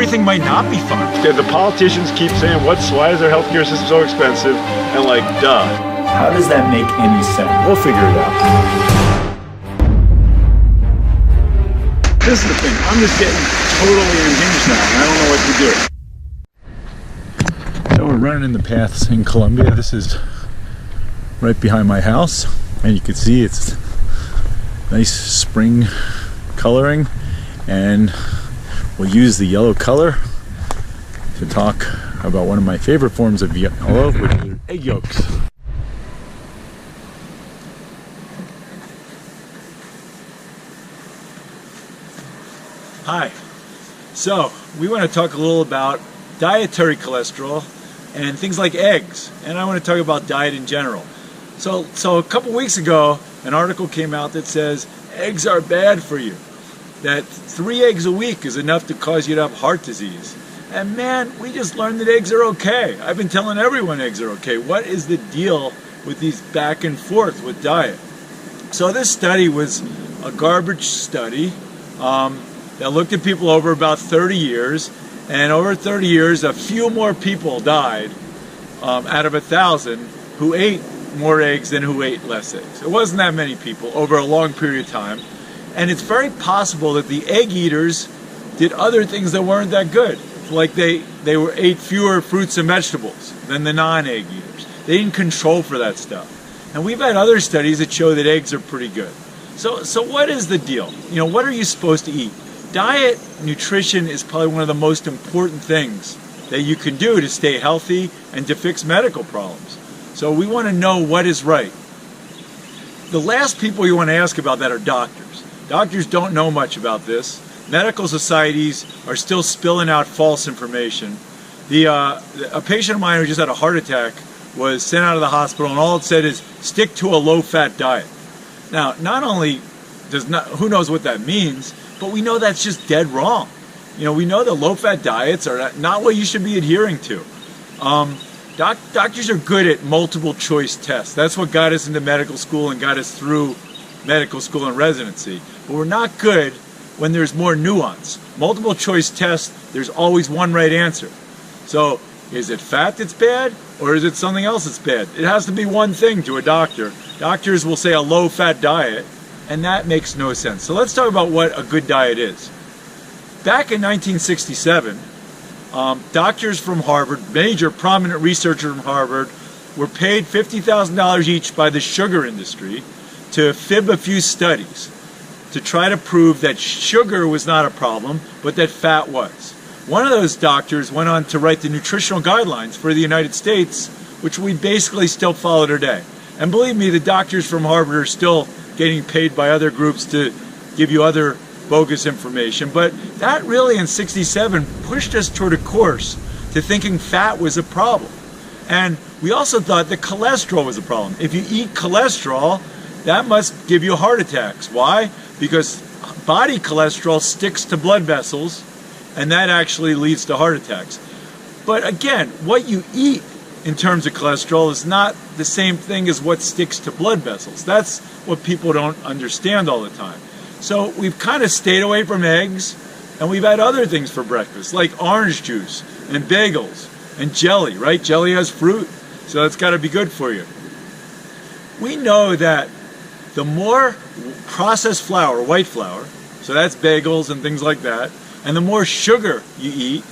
everything might not be fun. Yeah, the politicians keep saying, why is our healthcare system so expensive? And like, duh. How does that make any sense? We'll figure it out. This is the thing. I'm just getting totally unhinged now, and I don't know what to do. So we're running in the paths in Columbia. This is right behind my house, and you can see it's nice spring coloring, and we'll use the yellow color to talk about one of my favorite forms of yellow, which are egg yolks. Hi. So we want to talk a little about dietary cholesterol and things like eggs, and I want to talk about diet in general. So a couple weeks ago, an article came out that says eggs are bad for you, that 3 eggs a week is enough to cause you to have heart disease. And man, we just learned that eggs are okay. I've been telling everyone eggs are okay. What is the deal with these back and forth with diet? So this study was a garbage study that looked at people over about 30 years, and over 30 years, a few more people died out of 1,000 who ate more eggs than who ate less eggs. It wasn't that many people over a long period of time, and it's very possible that the egg eaters did other things that weren't that good. Like they ate fewer fruits and vegetables than the non-egg eaters. They didn't control for that stuff. And we've had other studies that show that eggs are pretty good. So what is the deal? You know, what are you supposed to eat? Diet, nutrition is probably one of the most important things that you can do to stay healthy and to fix medical problems. So we want to know what is right. The last people you want to ask about that are doctors. Doctors don't know much about this. Medical societies are still spilling out false information. A patient of mine who just had a heart attack was sent out of the hospital, and all it said is, stick to a low-fat diet. Now, not only who knows what that means, but we know that's just dead wrong. You know, we know that low-fat diets are not what you should be adhering to. Doctors are good at multiple choice tests. That's what got us into medical school and got us through medical school and residency. But we're not good when there's more nuance. Multiple choice tests, there's always one right answer. So, is it fat that's bad, or is it something else that's bad? It has to be one thing to a doctor. Doctors will say a low-fat diet, and that makes no sense. So let's talk about what a good diet is. Back in 1967, doctors from Harvard, major prominent researchers from Harvard, were paid $50,000 each by the sugar industry to fib a few studies to try to prove that sugar was not a problem, but that fat was. One of those doctors went on to write the nutritional guidelines for the United States, which we basically still follow today. And believe me, the doctors from Harvard are still getting paid by other groups to give you other bogus information. But that really in '67 pushed us toward a course to thinking fat was a problem. And we also thought that cholesterol was a problem. If you eat cholesterol, that must give you heart attacks. Why? Because body cholesterol sticks to blood vessels, and that actually leads to heart attacks. But again, what you eat in terms of cholesterol is not the same thing as what sticks to blood vessels. That's what people don't understand all the time. So we've kind of stayed away from eggs, and we've had other things for breakfast, like orange juice and bagels and jelly, right? Jelly has fruit, so that's got to be good for you. We know that the more processed flour, white flour, so that's bagels and things like that, and the more sugar you eat,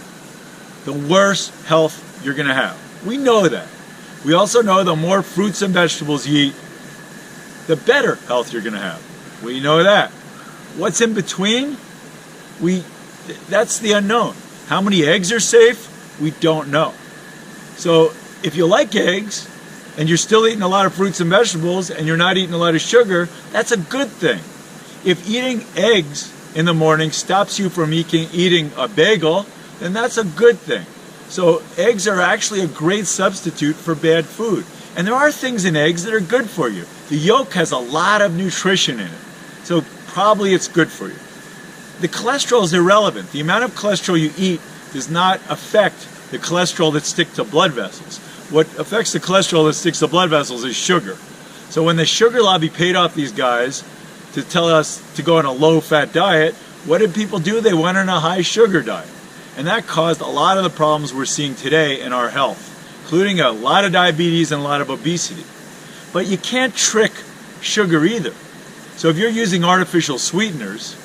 the worse health you're going to have. We know that. We also know the more fruits and vegetables you eat, the better health you're going to have. We know that. What's in between? That's the unknown. How many eggs are safe? We don't know. So if you like eggs and you're still eating a lot of fruits and vegetables and you're not eating a lot of sugar, that's a good thing. If eating eggs in the morning stops you from eating a bagel, then that's a good thing. So eggs are actually a great substitute for bad food. And there are things in eggs that are good for you. The yolk has a lot of nutrition in it, so probably it's good for you. The cholesterol is irrelevant. The amount of cholesterol you eat does not affect the cholesterol that sticks to blood vessels. What affects the cholesterol that sticks to blood vessels is sugar. So when the sugar lobby paid off these guys to tell us to go on a low-fat diet, what did people do? They went on a high-sugar diet. And that caused a lot of the problems we're seeing today in our health, including a lot of diabetes and a lot of obesity. But you can't trick sugar either. So if you're using artificial sweeteners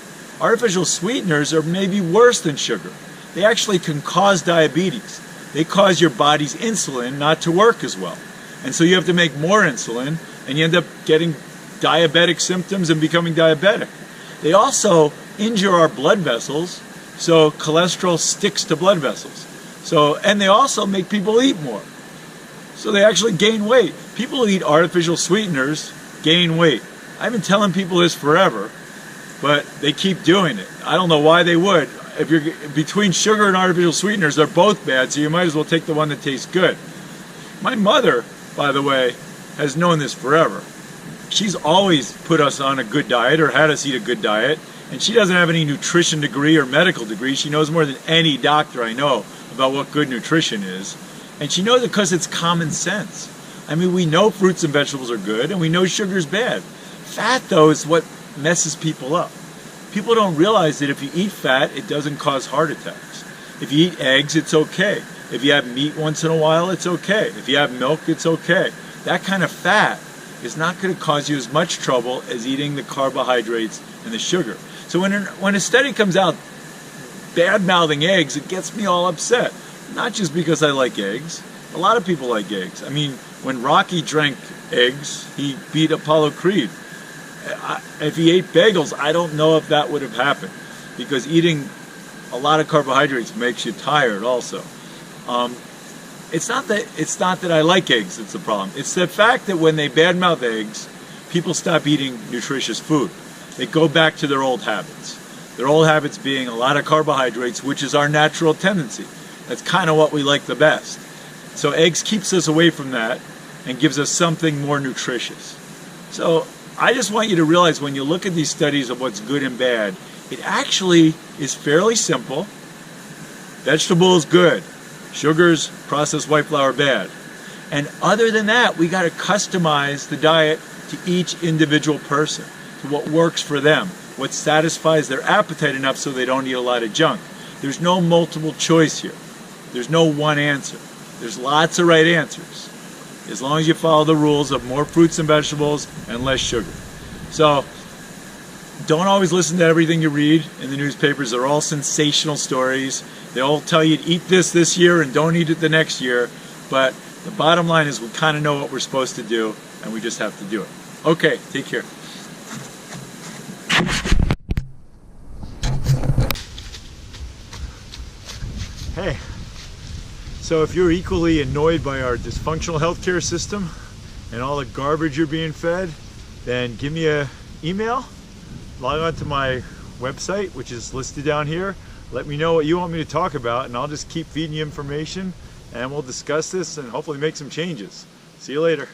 are maybe worse than sugar. They actually can cause diabetes. They cause your body's insulin not to work as well. And so you have to make more insulin, and you end up getting diabetic symptoms and becoming diabetic. They also injure our blood vessels, so cholesterol sticks to blood vessels. And they also make people eat more. So they actually gain weight. People who eat artificial sweeteners gain weight. I've been telling people this forever, but they keep doing it. I don't know why they would. If you're between sugar and artificial sweeteners, they're both bad, so you might as well take the one that tastes good. My mother, by the way, has known this forever. She's always put us on a good diet or had us eat a good diet, and she doesn't have any nutrition degree or medical degree. She knows more than any doctor I know about what good nutrition is, and she knows it because it's common sense. I mean, we know fruits and vegetables are good, and we know sugar's bad. Fat, though, is what messes people up. People don't realize that if you eat fat, it doesn't cause heart attacks. If you eat eggs, it's okay. If you have meat once in a while, it's okay. If you have milk, it's okay. That kind of fat is not going to cause you as much trouble as eating the carbohydrates and the sugar. So when a study comes out bad-mouthing eggs, it gets me all upset. Not just because I like eggs. A lot of people like eggs. I mean, when Rocky drank eggs, he beat Apollo Creed. If he ate bagels, I don't know if that would have happened, because eating a lot of carbohydrates makes you tired also. It's not that I like eggs that's the problem. It's the fact that when they badmouth eggs, people stop eating nutritious food. They go back to their old habits. Their old habits being a lot of carbohydrates, which is our natural tendency. That's kind of what we like the best. So eggs keeps us away from that and gives us something more nutritious. So I just want you to realize when you look at these studies of what's good and bad, it actually is fairly simple. Vegetables, good. Sugars, processed white flour, bad. And other than that, we got to customize the diet to each individual person, to what works for them, what satisfies their appetite enough so they don't eat a lot of junk. There's no multiple choice here. There's no one answer. There's lots of right answers, as long as you follow the rules of more fruits and vegetables and less sugar. So don't always listen to everything you read in the newspapers. They're all sensational stories. They all tell you to eat this year and don't eat it the next year. But the bottom line is we kind of know what we're supposed to do, and we just have to do it. Okay, take care. Hey. So if you're equally annoyed by our dysfunctional healthcare system and all the garbage you're being fed, then give me an email, log on to my website, which is listed down here. Let me know what you want me to talk about, and I'll just keep feeding you information, and we'll discuss this and hopefully make some changes. See you later.